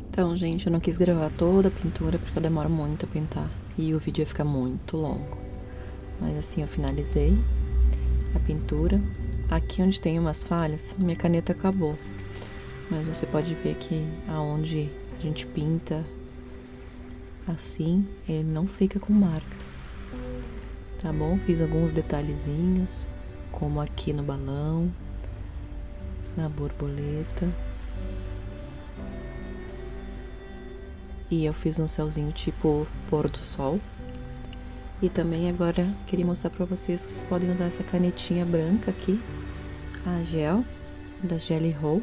Então, gente, eu não quis gravar toda a pintura porque eu demoro muito a pintar e o vídeo ia ficar muito longo. Mas assim, eu finalizei a pintura. Aqui onde tem umas falhas, minha caneta acabou. Mas você pode ver que aonde a gente pinta assim, ele não fica com marcas. Tá bom? Fiz alguns detalhezinhos, como aqui no balão, na borboleta. E eu fiz um céuzinho tipo pôr do sol. E também agora queria mostrar pra vocês que vocês podem usar essa canetinha branca aqui, a gel, da Jelly Roll.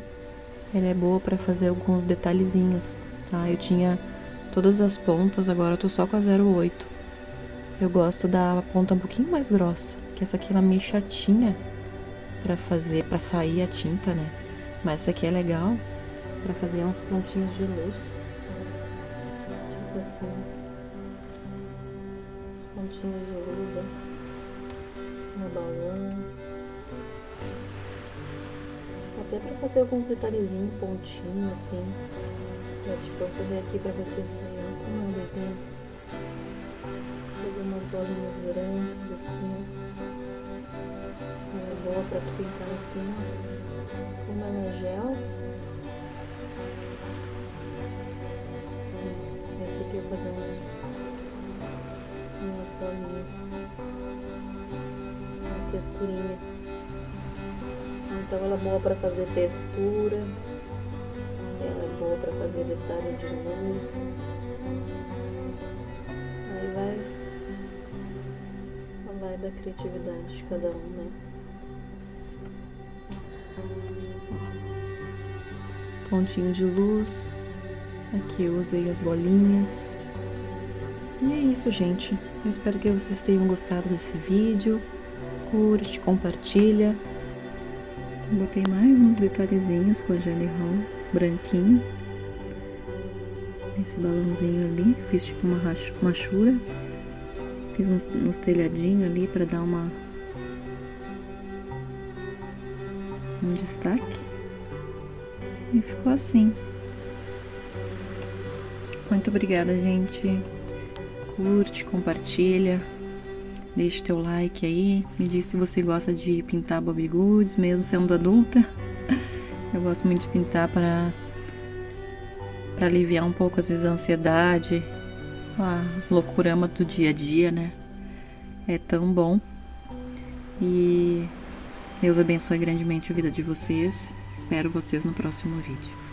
Ela é boa pra fazer alguns detalhezinhos, tá? Eu tinha todas as pontas, agora eu tô só com a 08. Eu gosto da ponta um pouquinho mais grossa, que essa aqui ela é meio chatinha pra fazer, pra sair a tinta, né? Mas essa aqui é legal pra fazer uns pontinhos de luz. Tipo assim, os pontinhos de luz, ó, no balão. Até pra fazer alguns detalhezinhos, pontinhos, assim. Tipo, eu vou fazer aqui pra vocês verem como é o desenho. Fazer umas bolinhas brancas, assim, ó. É boa pra tu pintar assim, como ela é gel. Esse aqui eu vou fazer umas bolinhas. Uma texturinha. Então ela é boa pra fazer textura. Ela é boa pra fazer detalhe de luz. Aí vai da criatividade de cada um, né? Pontinho de luz. Aqui eu usei as bolinhas. E é isso, gente. Eu espero que vocês tenham gostado desse vídeo. Curte, compartilha. Botei mais uns detalhezinhos com a Jelly Roll branquinho. Esse balãozinho ali, fiz tipo uma rachura. Fiz uns telhadinhos ali pra dar um destaque. E ficou assim. Muito obrigada, gente. Curte, compartilha. Deixe teu like aí. Me diz se você gosta de pintar Bobbie Goods, mesmo sendo adulta. Eu gosto muito de pintar para aliviar um pouco, às vezes, a ansiedade, a loucurama do dia a dia, né? É tão bom. E Deus abençoe grandemente a vida de vocês. Espero vocês no próximo vídeo.